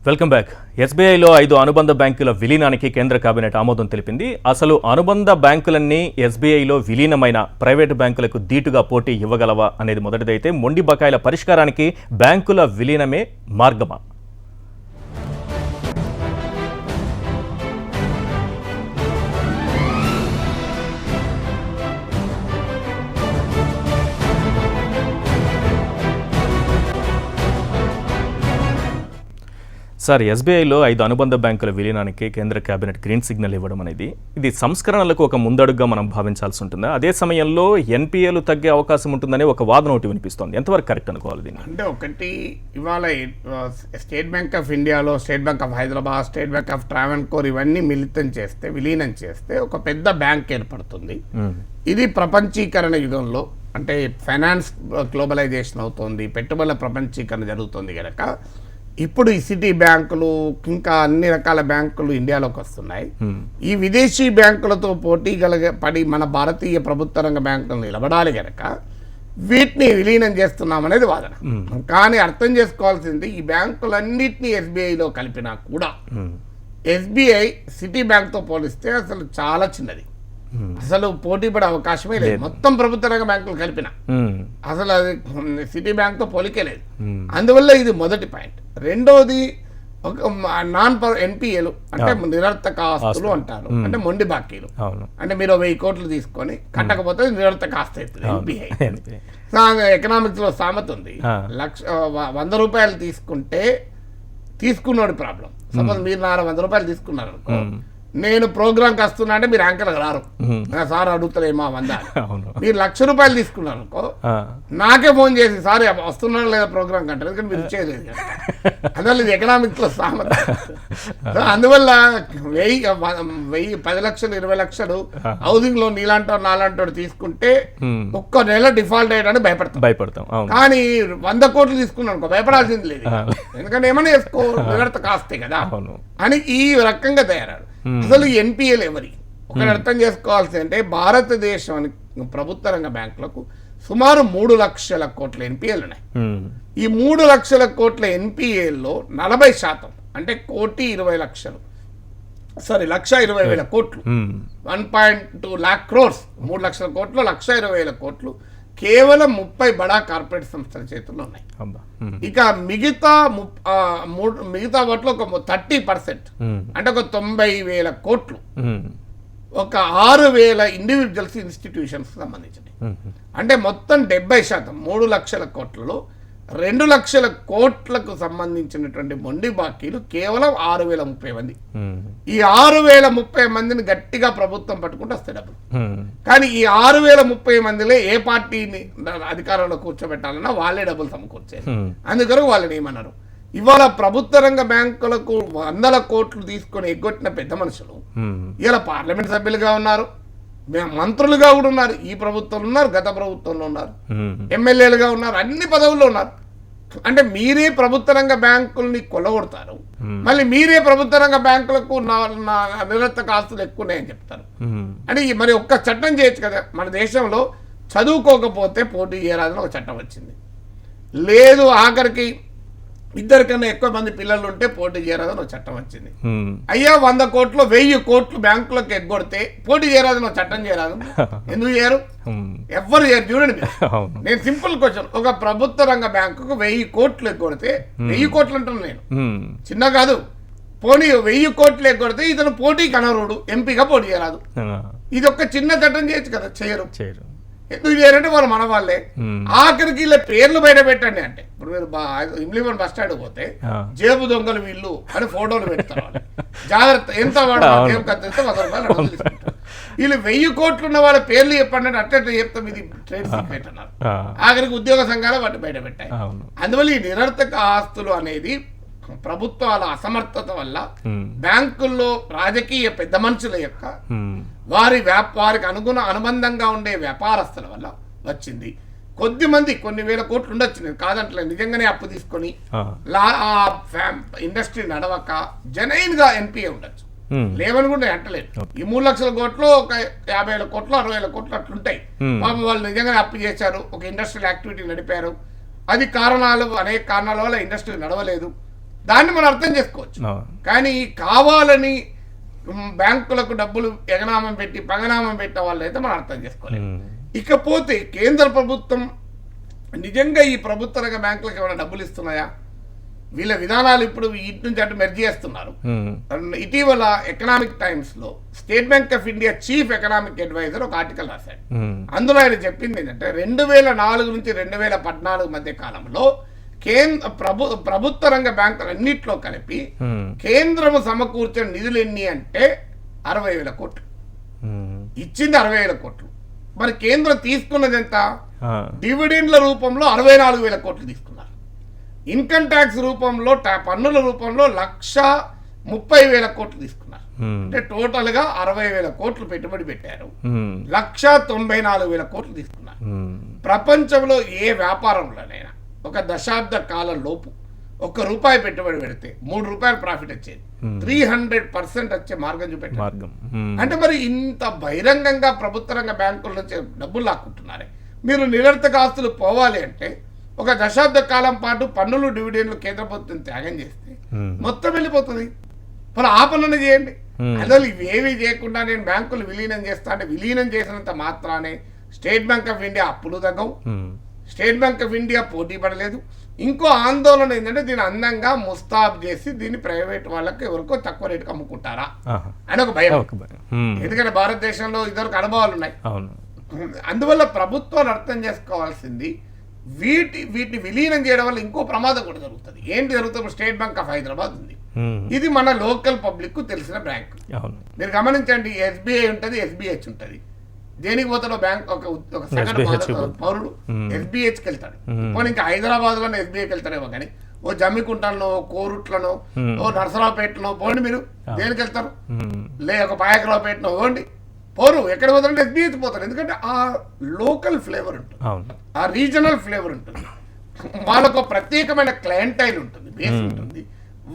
Welcome back. ఎస్బీఐలో 5 అనుబంధ బ్యాంకుల విలీనానికి కేంద్ర కేబినెట్ ఆమోదం తెలిపింది. అసలు అనుబంధ బ్యాంకులన్నీ ఎస్బీఐలో విలీనమైన ప్రైవేటు బ్యాంకులకు ధీటుగా పోటీ ఇవ్వగలవా అనేది మొదటిదైతే, మొండి బకాయిల పరిష్కారానికి బ్యాంకుల విలీనమే మార్గమా? సార్, ఎస్బీఐలో 5 అనుబంధ బ్యాంకుల విలీనానికి కేంద్ర కేబినెట్ గ్రీన్ సిగ్నల్ ఇవ్వడం అనేది ఇది సంస్కరణలకు ఒక ముందడుగుగా మనం భావించాల్సి ఉంటుందా? అదే సమయంలో ఎన్పీఏలు తగ్గే అవకాశం ఉంటుందనే ఒక వాదన ఒకటి వినిపిస్తోంది. ఎంతవరకు కరెక్ట్ అనుకోవాలి దీన్ని? అంటే ఒకటి, ఇవాళ స్టేట్ బ్యాంక్ ఆఫ్ ఇండియాలో state bank of Hyderabad, state bank of Travancore ఇవన్నీ విలీనం చేస్తే ఒక పెద్ద బ్యాంక్ ఏర్పడుతుంది. ఇది ప్రపంచీకరణ యుగంలో, అంటే ఫైనాన్స్ గ్లోబలైజేషన్ అవుతుంది, పెట్టుబడుల ప్రపంచీకరణ జరుగుతుంది కనుక ఇప్పుడు ఈ సిటీ బ్యాంకులు ఇంకా అన్ని రకాల బ్యాంకులు ఇండియాలోకి వస్తున్నాయి. ఈ విదేశీ బ్యాంకులతో పోటీ పడి మన భారతీయ ప్రభుత్వ రంగ బ్యాంకులు నిలబడాలి కనుక వీటిని విలీనం చేస్తున్నామనేది వాదన. కానీ అర్థం చేసుకోవాల్సింది, ఈ బ్యాంకులన్నింటినీ ఎస్బీఐలో కలిపినా కూడా ఎస్బీఐ సిటీ బ్యాంక్తో పోలిస్తే అసలు చాలా చిన్నది. అసలు పోటీ పడే అవకాశమే లేదు. మొత్తం ప్రభుత్వ రంగ బ్యాంకులు కలిపిన అసలు అది సిటీ బ్యాంక్తో పోలికే లేదు. అందువల్ల ఇది మొదటి పాయింట్. రెండోది, ఒక నాన్ ఎన్పిఏలు అంటే నిరర్థక ఆస్తులు అంటారు, అంటే మొండి బాకీలు. అంటే మీరు 1000 కోట్లు తీసుకొని కట్టకపోతే నిరర్థక ఆస్తి అవుతుంది ఎన్పిఐ. ఎకనామిక్స్ లో సామెత ఉంది, 100 రూపాయలు తీసుకుంటే తీసుకున్నోడి ప్రాబ్లం. సపోజ్ మీరు 100 రూపాయలు తీసుకున్నారు అనుకో, నేను ప్రోగ్రామ్కి వస్తున్నా అంటే మీరు యాంకర్కి రారు, సార్ అడుగుతారేమో 100. మీరు 1,00,000 రూపాయలు తీసుకున్నారు అనుకో, నాకే ఫోన్ చేసి సార్ వస్తున్నాను లేదా ప్రోగ్రామ్ కంటారు, ఎందుకంటే మీరు చేయలేదు. అందువల్ల ఇది ఎకనామిక్స్ లో సామెత. అందువల్ల 1000, 10 లక్షలు, 20 లక్షలు హౌసింగ్ లోన్ నాలాంటి తీసుకుంటే ఒక్క నెల డిఫాల్ట్ అయ్యడానికి భయపడతాం. కానీ 100 కోట్లు తీసుకున్నాను అనుకో, భయపడాల్సింది లేదు, ఎందుకంటే ఏమైనా వేసుకో, నిరర్థక ఆస్తే కదా అని ఈ రకంగా తయారాడు. అసలు ఎన్పిఎల్ ఎవరి ఒకటి అర్థం చేసుకోవాల్సి అంటే, భారతదేశానికి ప్రభుత్వ రంగ బ్యాంకులకు సుమారు 3 లక్షల కోట్ల ఎన్పిఎల్ ఉన్నాయి. ఈ 3 లక్షల కోట్ల ఎన్పిఎల్లో 40% అంటే 1,20,00,000 1,20,000 కోట్లు, 1.2 lakh crores, 3 లక్షల కోట్లు, 1,20,000 కోట్లు కేవలం 30 బడా కార్పొరేట్ సంస్థల చేతుల్లో ఉన్నాయి. ఇక మిగతా వాటిలో ఒక 30% అంటే ఒక 90,000 కోట్లు ఒక 6,000 ఇండివిజువల్స్ ఇన్స్టిట్యూషన్స్ సంబంధించినవి. అంటే మొత్తం 70%, 3 లక్షల కోట్లలో 2 లక్షల కోట్లకు సంబంధించినటువంటి మొండి బాకీలు కేవలం 6,030 మంది. ఈ 6,030 మందిని గట్టిగా ప్రభుత్వం పట్టుకుంటే వస్తే డబ్బులు. కానీ ఈ 6,030 మందిలో ఏ పార్టీని అధికారంలో కూర్చోబెట్టాలన్నా వాళ్ళే డబ్బులు సమకూర్చారు. అందుకని వాళ్ళని ఏమన్నారు, ఇవాళ ప్రభుత్వ రంగ బ్యాంకులకు 100 కోట్లు తీసుకొని ఎగ్గొట్టిన పెద్ద మనుషులు ఇలా పార్లమెంట్ సభ్యులుగా ఉన్నారు, మంత్రులుగా కూడా ఉన్నారు, ఈ ప్రభుత్వంలో ఉన్నారు, గత ప్రభుత్వంలో ఉన్నారు, ఎమ్మెల్యేలుగా ఉన్నారు, అన్ని పదవుల్లో ఉన్నారు. అంటే మీరే ప్రభుత్వ రంగ బ్యాంకుల్ని కొల్లగొడతారు, మళ్ళీ మీరే ప్రభుత్వ రంగ బ్యాంకులకు నిరర్థక ఆస్తులు ఎక్కువ ఉన్నాయని చెప్తారు. అంటే మరి ఒక్క చట్టం చేయొచ్చు కదా. మన దేశంలో చదువుకోకపోతే పోటీ చేయరాదని ఒక చట్టం వచ్చింది. లేదు, ఆఖరికి 2 కన్నా ఎక్కువ మంది పిల్లలు ఉంటే పోటీ చేయరాదని ఒక చట్టం వచ్చింది. అయ్యా 100 కోట్లు 1000 కోట్లు బ్యాంకులకు ఎగ్గొడితే పోటీ చేయరాదని ఒక చట్టం చేయరాదు, ఎందుకు చేయరు? ఎవ్వరు చేయరు. చూడండి, నేను సింపుల్ క్వశ్చన్, ఒక ప్రభుత్వ రంగ బ్యాంకుకు 1000 కోట్లు ఎగ్గొడితే, 1000 కోట్లు అంటున్నాను నేను, చిన్న కాదు, పోనీ 1000 కోట్లు ఎగ్గొడితే ఇతను పోటీకి అనర్హుడు, ఎంపీగా పోటీ చేయరాదు. ఇది ఒక చిన్న చట్టం చేయొచ్చు కదా, చేయరు. ఎందుకు చేయాలంటే వాళ్ళు మన వాళ్ళే. ఆఖరికి ఇలా పేర్లు బయట పెట్టండి అంటే, ఇప్పుడు మీరు ఇమ్లీవన్ బస్ స్టాండ్ పోతే జేబు దొంగలు వీళ్ళు అని ఫోటోలు పెడతారు. వాళ్ళు జాగ్రత్త, ఎంత వాడు జేబు కత్తిరిస్తే 100 రూపాయలు తీసుకుంటారు. వీళ్ళు 1000 కోట్లు ఉన్న వాళ్ళ పేర్లు చెప్పండి అంటే అట్లా చెప్తాం, ఇది ట్రేడ్ సీక్రెట్ అన్నారు. ఆఖరికి ఉద్యోగ సంఘాలు వాటి బయట పెట్టాయి. అందువల్ల ఈ నిరర్థక ఆస్తులు అనేది ప్రభుత్వాల అసమర్థత వల్ల, బ్యాంకుల్లో రాజకీయ పెద్ద మనుషుల యొక్క వారికి అనుబంధంగా ఉండే వ్యాపారస్తుల వల్ల వచ్చింది. కొద్ది మంది కొన్ని వేల కోట్లు ఉండొచ్చు, నేను కాదంటలే, నిజంగానే అప్పు తీసుకొని ఇండస్ట్రీ నడవక జనైన్ గా ఎన్పిఏ ఉండొచ్చు, లేవని కూడా అంటలేదు. ఈ 3 లక్షల కోట్లు ఒక 50,000 కోట్లు 60,000 కోట్లు అట్లుంటాయి. పాపం వాళ్ళు నిజంగానే అప్పు చేశారు, ఒక ఇండస్ట్రియల్ యాక్టివిటీ నడిపారు, అది అనేక కారణాల వల్ల ఇండస్ట్రీ నడవలేదు, దాన్ని మనం అర్థం చేసుకోవచ్చు. కానీ కావాలని బ్యాంకులకు డబ్బులు ఎగనామం పెట్టి పగనామం పెట్టే వాళ్ళు అయితే మనం అర్థం చేసుకోలేము. ఇకపోతే కేంద్ర ప్రభుత్వం నిజంగా ఈ ప్రభుత్వ రంగ బ్యాంకులకు ఏమైనా డబ్బులు ఇస్తున్నాయా? వీళ్ళ విధానాలు ఇప్పుడు ఇటు నుంచి అటు మెర్జ్ చేస్తున్నారు. ఇటీవల ఎకనామిక్ టైమ్స్ లో state bank of India chief economic adviser ఒక ఆర్టికల్ రాశాడు. అందులో ఆయన చెప్పింది ఏంటంటే 2004 నుంచి 2014 మధ్య కాలంలో ప్రభుత్వ రంగ బ్యాంకులన్నింటిలో కలిపి కేంద్రము సమకూర్చిన నిధులు ఎన్ని అంటే 60,000 కోట్లు. ఇచ్చింది 60,000 కోట్లు. మరి కేంద్రం తీసుకున్నది ఎంత? డివిడెండ్ల రూపంలో 64,000 కోట్లు తీసుకున్నారు. ఇన్కమ్ ట్యాక్స్ రూపంలో పన్నుల రూపంలో 130,000 కోట్లు తీసుకున్నారు. అంటే టోటల్ గా 60,000 కోట్లు పెట్టుబడి పెట్టారు. 194,000 కోట్లు తీసుకున్నారు. ప్రపంచంలో ఏ వ్యాపారంలోనైనా ఒక దశాబ్ద కాలం లోపు ₹1 పెట్టుబడి పెడితే ₹3 ప్రాఫిట్ వచ్చేది. 300% వచ్చే మార్గం చూపెట్టారు. అంటే మరి ఇంత బహిరంగంగా ప్రభుత్వ రంగ బ్యాంకుల నుంచి డబ్బులు లాక్కుంటున్నారే. మీరు నిరర్థక ఆస్తులు పోవాలి అంటే ఒక దశాబ్ద కాలం పాటు పన్నులు డివిడెండ్లు కేంద్ర ప్రభుత్వం త్యాగం చేస్తే మొత్తం వెళ్ళిపోతుంది. మరి ఆ పనులను చేయండి. అసలు ఇవేవి చేయకుండా నేను బ్యాంకులు విలీనం చేస్తా అంటే విలీనం చేసినంత మాత్రానే స్టేట్ బ్యాంక్ ఆఫ్ ఇండియా అప్పులు తగ్గవు, స్టేట్ బ్యాంక్ ఆఫ్ ఇండియా పోటీ పడలేదు. ఇంకో ఆందోళన ఏంటంటే దీన్ని అందంగా ముస్తాబ్ చేసి దీన్ని ప్రైవేట్ వాళ్ళకి ఎవరికో తక్కువ రేటుకి అమ్ముకుంటారా అని ఒక భయం. ఎందుకంటే భారతదేశంలో ఇద్దరికి అనుభవాలు ఉన్నాయి. అందువల్ల ప్రభుత్వాలు అర్థం చేసుకోవాల్సింది వీటిని విలీనం చేయడం వల్ల ఇంకో ప్రమాదం కూడా జరుగుతుంది. ఏంటి జరుగుతుంది? స్టేట్ బ్యాంక్ ఆఫ్ హైదరాబాద్ ఉంది. ఇది మన లోకల్ పబ్లిక్ కు తెలిసిన బ్యాంక్. మీరు గమనించండి, SBI ఉంటుంది, SBH ఉంటుంది. దేనికి పోతాడో బ్యాంక్ ఒక సగటు పౌరుడు SBHకి వెళ్తాడు. పోనీ ఇంకా హైదరాబాద్ లో SBIకి వెళ్తాడేమో కానీ ఓ జమ్మికుంటలో, కోరుట్లను, ఓ నరసరావుపేటలో పోండి. మీరు దేనికి వెళ్తారు? ఒక పాయకరావుపేటలో పోండి. పోరు. ఎక్కడ పోతారంటే SBH పోతారు. ఎందుకంటే ఆ లోకల్ ఫ్లేవర్ ఉంటుంది, ఆ రీజనల్ ఫ్లేవర్ ఉంటుంది. వాళ్ళకు ప్రత్యేకమైన క్లయింటైల్ ఉంటుంది, బేస్ ఉంటుంది.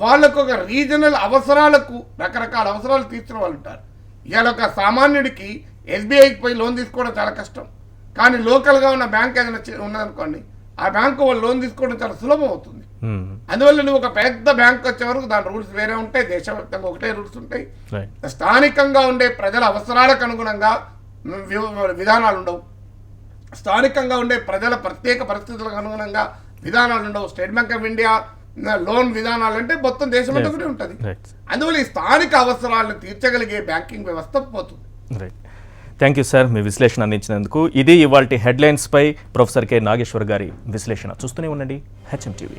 వాళ్ళకు ఒక రీజనల్ అవసరాలకు రకరకాల అవసరాలు తీర్చిన వాళ్ళు ఉంటారు. ఇవాళ ఒక సామాన్యుడికి SBIకి పోయి లోన్ తీసుకోవడం చాలా కష్టం. కానీ లోకల్గా ఉన్న బ్యాంక్ ఏదైనా ఉన్నదనుకోండి, ఆ బ్యాంకు వాళ్ళు లోన్ తీసుకోవడం చాలా సులభం అవుతుంది. అందువల్ల నువ్వు ఒక పెద్ద బ్యాంక్ వచ్చే వరకు దాని రూల్స్ వేరే ఉంటాయి, దేశవ్యాప్తంగా ఒకటే రూల్స్ ఉంటాయి. స్థానికంగా ఉండే ప్రజల అవసరాలకు అనుగుణంగా విధానాలు ఉండవు, స్థానికంగా ఉండే ప్రజల ప్రత్యేక పరిస్థితులకు అనుగుణంగా విధానాలు ఉండవు. State bank of India loan విధానాలు అంటే మొత్తం దేశమంతా కూడా ఉంటుంది. అందువల్ల ఈ స్థానిక అవసరాలను తీర్చగలిగే బ్యాంకింగ్ వ్యవస్థ పోతుంది. థ్యాంక్ యూ సార్, మీ విశ్లేషణ అందించినందుకు. ఇది ఇవాల్టి హెడ్లైన్స్పై ప్రొఫెసర్ కె నాగేశ్వర్ గారి విశ్లేషణ. చూస్తూనే ఉండండి HM TV.